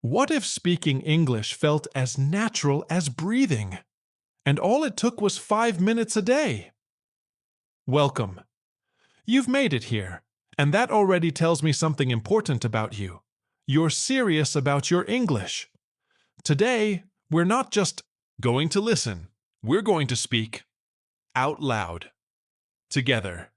What if speaking English felt as natural as breathing, and all it took was 5 minutes a day? Welcome. You've made it here, and that already tells me something important about you. You're serious about your English. Today, we're not just going to listen, we're going to speak out loud, together.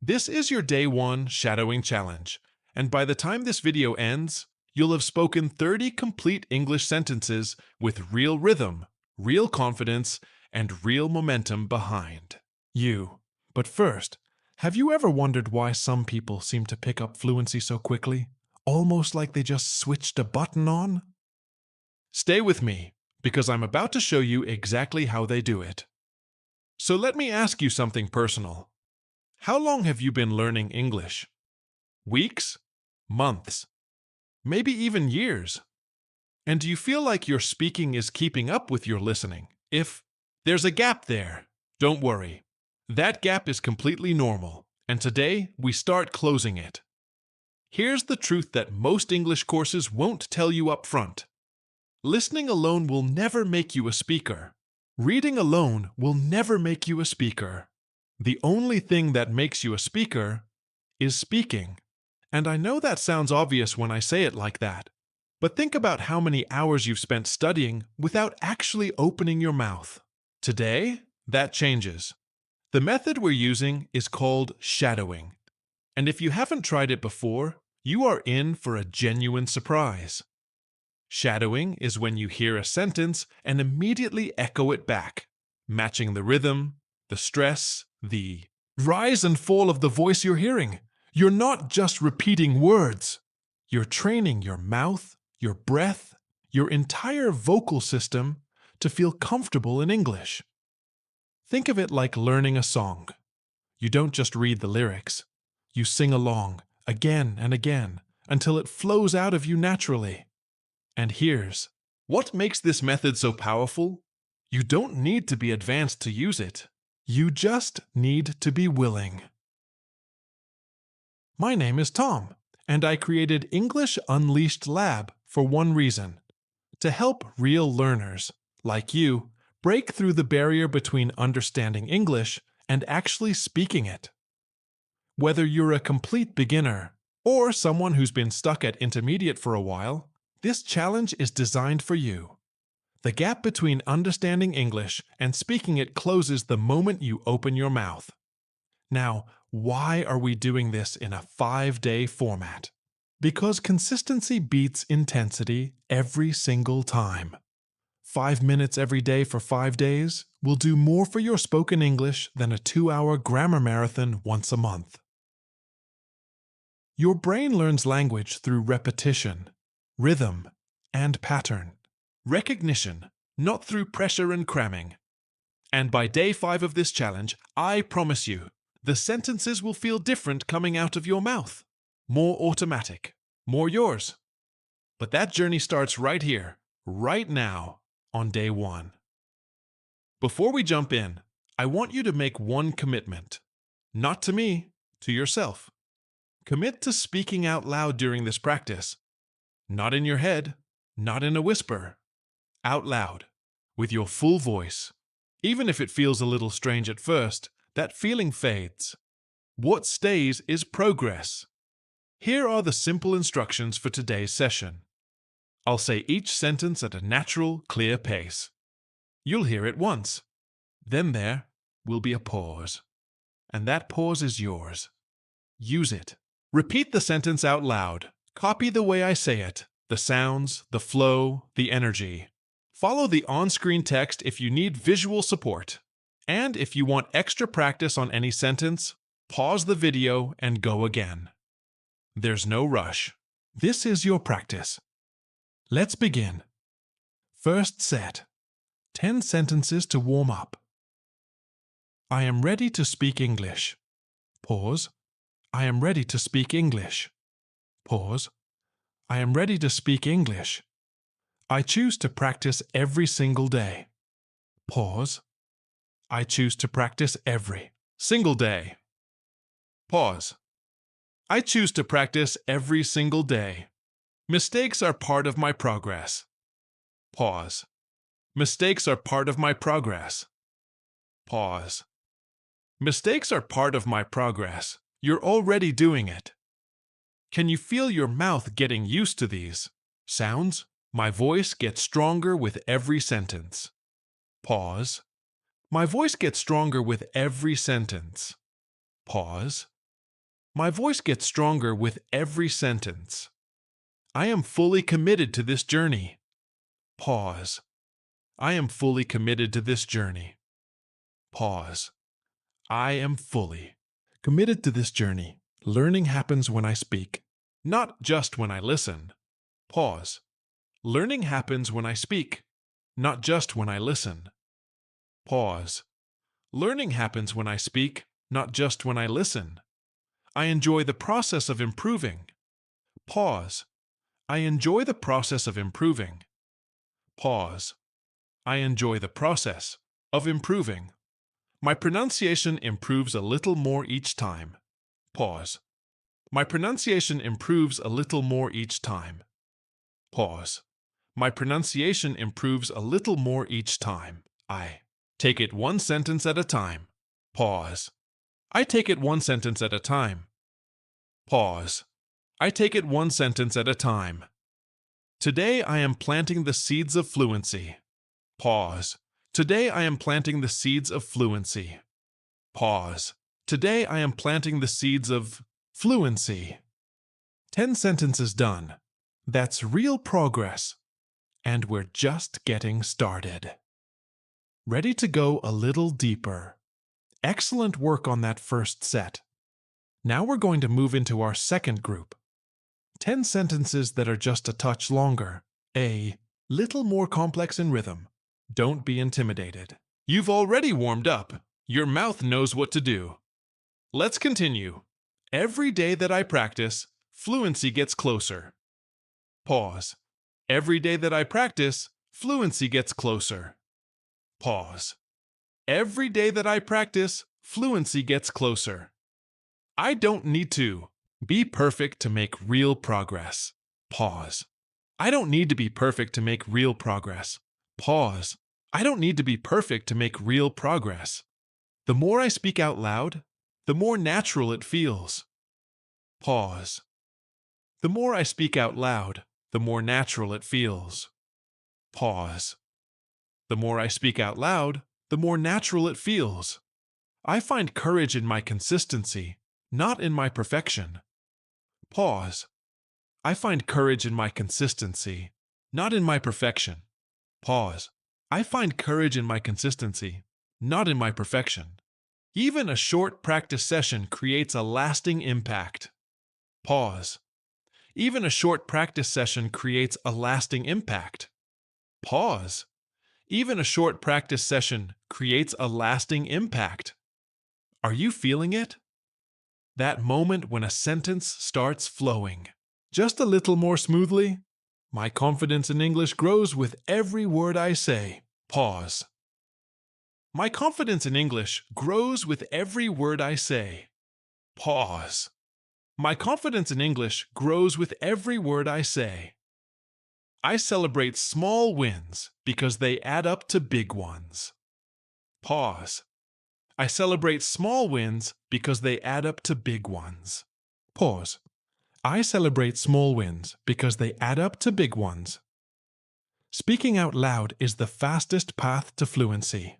This is your day one shadowing challenge, and by the time this video ends, you'll have spoken 30 complete English sentences with real rhythm, real confidence, and real momentum behind you. But first, have you ever wondered why some people seem to pick up fluency so quickly, almost like they just switched a button on? Stay with me, because I'm about to show you exactly how they do it. So let me ask you something personal. How long have you been learning English? Weeks? Months? Maybe even years? And do you feel like your speaking is keeping up with your listening? If there's a gap there, don't worry. That gap is completely normal, and today we start closing it. Here's the truth that most English courses won't tell you up front. Listening alone will never make you a speaker. Reading alone will never make you a speaker. The only thing that makes you a speaker is speaking. And I know that sounds obvious when I say it like that, but think about how many hours you've spent studying without actually opening your mouth. Today, that changes. The method we're using is called shadowing. And if you haven't tried it before, you are in for a genuine surprise. Shadowing is when you hear a sentence and immediately echo it back, matching the rhythm, the stress, the rise and fall of the voice you're hearing. You're not just repeating words. You're training your mouth, your breath, your entire vocal system to feel comfortable in English. Think of it like learning a song. You don't just read the lyrics. You sing along again and again until it flows out of you naturally. And here's what makes this method so powerful. You don't need to be advanced to use it. You just need to be willing. My name is Tom, and I created English Unleashed Lab for one reason: to help real learners, like you, break through the barrier between understanding English and actually speaking it. Whether you're a complete beginner or someone who's been stuck at intermediate for a while, this challenge is designed for you. The gap between understanding English and speaking it closes the moment you open your mouth. Now, why are we doing this in a 5-day format? Because consistency beats intensity every single time. 5 minutes every day for 5 days will do more for your spoken English than a 2-hour grammar marathon once a month. Your brain learns language through repetition, rhythm, and pattern. Recognition, not through pressure and cramming. And by day 5 of this challenge, I promise you, the sentences will feel different coming out of your mouth. More automatic, more yours. But that journey starts right here, right now, on day 1. Before we jump in, I want you to make one commitment. Not to me, to yourself. Commit to speaking out loud during this practice. Not in your head, not in a whisper. Out loud, with your full voice. Even if it feels a little strange at first, that feeling fades. What stays is progress. Here are the simple instructions for today's session. I'll say each sentence at a natural, clear pace. You'll hear it once. Then there will be a pause. And that pause is yours. Use it. Repeat the sentence out loud. Copy the way I say it, the sounds, the flow, the energy. Follow the on-screen text if you need visual support. And if you want extra practice on any sentence, pause the video and go again. There's no rush. This is your practice. Let's begin. First set. 10 sentences to warm up. I am ready to speak English. Pause. I am ready to speak English. Pause. I am ready to speak English. I choose to practice every single day. Pause. I choose to practice every single day. Pause. I choose to practice every single day. Mistakes are part of my progress. Pause. Mistakes are part of my progress. Pause. Mistakes are part of my progress. You're already doing it. Can you feel your mouth getting used to these sounds? My voice gets stronger with every sentence. Pause. My voice gets stronger with every sentence. Pause. My voice gets stronger with every sentence. I am fully committed to this journey. Pause. I am fully committed to this journey. Pause. I am fully committed to this journey. Learning happens when I speak, not just when I listen. Pause. Learning happens when I speak, not just when I listen. Pause. Learning happens when I speak, not just when I listen. I enjoy the process of improving. Pause. I enjoy the process of improving. Pause. I enjoy the process of improving. My pronunciation improves a little more each time. Pause. My pronunciation improves a little more each time. Pause. My pronunciation improves a little more each time. I take it one sentence at a time. Pause. I take it one sentence at a time. Pause. I take it one sentence at a time. Today I am planting the seeds of fluency. Pause. Today I am planting the seeds of fluency. Pause. Today I am planting the seeds of fluency. 10 sentences done. That's real progress. And we're just getting started. Ready to go a little deeper. Excellent work on that first set. Now we're going to move into our second group. 10 sentences that are just a touch longer, a little more complex in rhythm. Don't be intimidated. You've already warmed up. Your mouth knows what to do. Let's continue. Every day that I practice, fluency gets closer. Pause. Every day that I practice, fluency gets closer. Pause. Every day that I practice, fluency gets closer. I don't need to be perfect to make real progress. Pause. I don't need to be perfect to make real progress. Pause. I don't need to be perfect to make real progress. The more I speak out loud, the more natural it feels. Pause. The more I speak out loud, the more natural it feels. Pause. The more I speak out loud, the more natural it feels. I find courage in my consistency, not in my perfection. Pause. I find courage in my consistency, not in my perfection. Pause. I find courage in my consistency, not in my perfection. Even a short practice session creates a lasting impact. Pause. Even a short practice session creates a lasting impact. Pause. Even a short practice session creates a lasting impact. Are you feeling it? That moment when a sentence starts flowing. Just a little more smoothly. My confidence in English grows with every word I say. Pause. My confidence in English grows with every word I say. Pause. My confidence in English grows with every word I say. I celebrate small wins because they add up to big ones. Pause. I celebrate small wins because they add up to big ones. Pause. I celebrate small wins because they add up to big ones. Speaking out loud is the fastest path to fluency.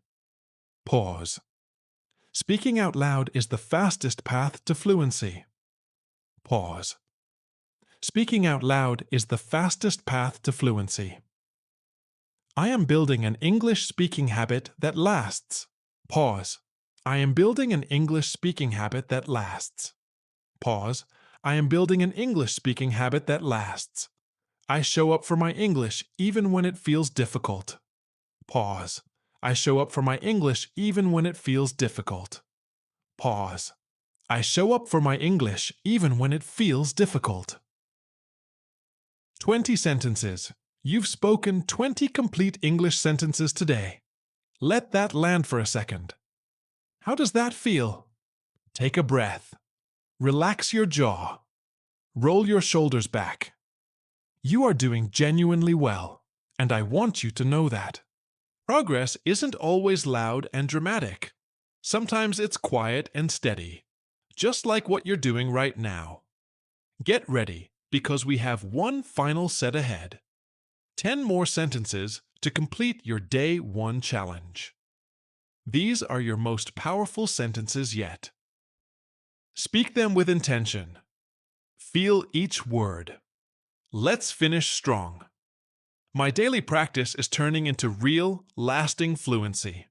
Pause. Speaking out loud is the fastest path to fluency. Pause. Speaking out loud is the fastest path to fluency. I am building an English speaking habit that lasts. Pause. I am building an English speaking habit that lasts. Pause. I am building an English speaking habit that lasts. I show up for my English even when it feels difficult. Pause. I show up for my English even when it feels difficult. Pause. I show up for my English even when it feels difficult. 20 sentences. You've spoken 20 complete English sentences today. Let that land for a second. How does that feel? Take a breath. Relax your jaw. Roll your shoulders back. You are doing genuinely well, and I want you to know that. Progress isn't always loud and dramatic. Sometimes it's quiet and steady, just like what you're doing right now. Get ready, because we have one final set ahead. 10 more sentences to complete your Day 1 challenge. These are your most powerful sentences yet. Speak them with intention. Feel each word. Let's finish strong. My daily practice is turning into real, lasting fluency.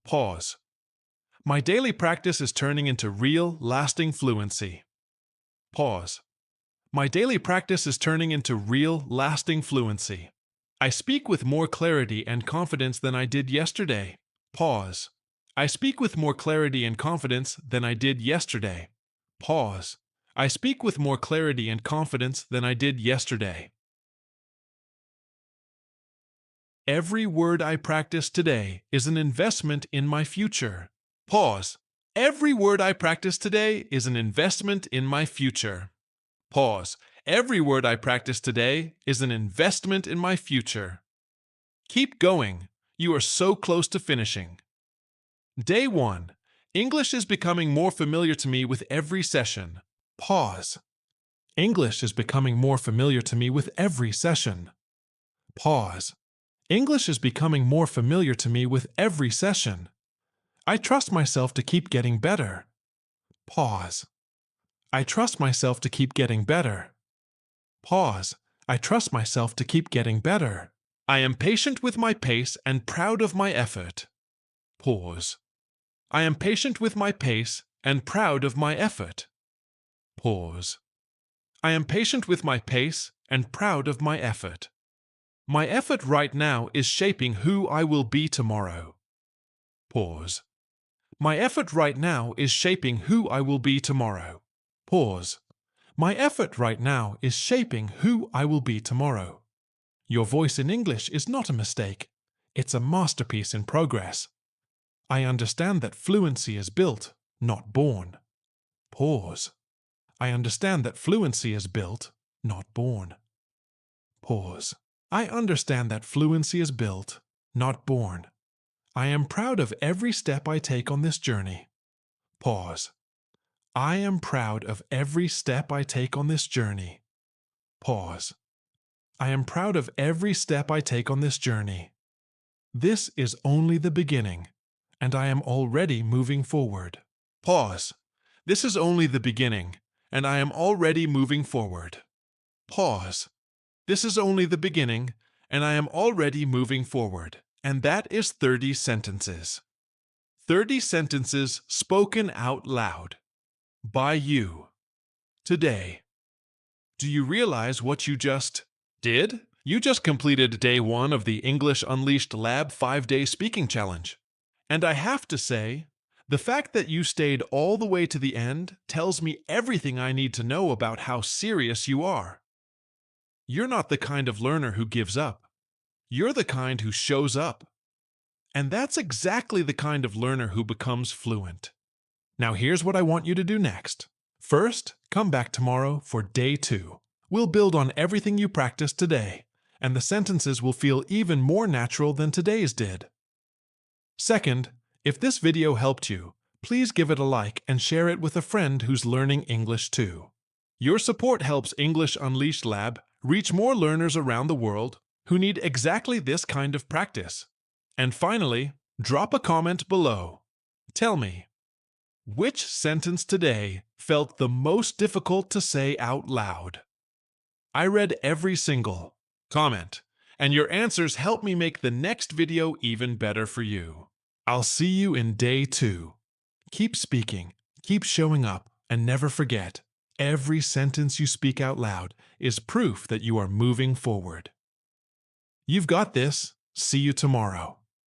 Pause. My daily practice is turning into real, lasting fluency. Pause. My daily practice is turning into real, lasting fluency. I speak with more clarity and confidence than I did yesterday. Pause. I speak with more clarity and confidence than I did yesterday. Pause. I speak with more clarity and confidence than I did yesterday. Every word I practice today is an investment in my future. Pause. Every word I practice today is an investment in my future. Pause. Every word I practice today is an investment in my future. Keep going. You are so close to finishing. Day 1. English is becoming more familiar to me with every session. Pause. English is becoming more familiar to me with every session. Pause. English is becoming more familiar to me with every session. I trust myself to keep getting better. Pause. I trust myself to keep getting better. Pause. I trust myself to keep getting better. I am patient with my pace and proud of my effort. Pause. I am patient with my pace and proud of my effort. Pause. I am patient with my pace and proud of my effort. My effort right now is shaping who I will be tomorrow. Pause. My effort right now is shaping who I will be tomorrow. Pause. My effort right now is shaping who I will be tomorrow. Your voice in English is not a mistake. It's a masterpiece in progress. I understand that fluency is built, not born. Pause. I understand that fluency is built, not born. Pause. I understand that fluency is built, not born. I am proud of every step I take on this journey. Pause. I am proud of every step I take on this journey. Pause. I am proud of every step I take on this journey. This is only the beginning, and I am already moving forward. Pause. This is only the beginning, and I am already moving forward. Pause. This is only the beginning, and I am already moving forward. And that is 30 sentences. 30 sentences spoken out loud. By you. Today. Do you realize what you just did? You just completed Day 1 of the English Unleashed Lab 5-Day Speaking Challenge. And I have to say, the fact that you stayed all the way to the end tells me everything I need to know about how serious you are. You're not the kind of learner who gives up. You're the kind who shows up. And that's exactly the kind of learner who becomes fluent. Now here's what I want you to do next. First, come back tomorrow for Day 2. We'll build on everything you practiced today, and the sentences will feel even more natural than today's did. Second, if this video helped you, please give it a like and share it with a friend who's learning English too. Your support helps English Unleashed Lab reach more learners around the world who need exactly this kind of practice. And finally, drop a comment below. Tell me, which sentence today felt the most difficult to say out loud? I read every single comment, and your answers help me make the next video even better for you. I'll see you in Day 2. Keep speaking, keep showing up, and never forget, every sentence you speak out loud is proof that you are moving forward. You've got this. See you tomorrow.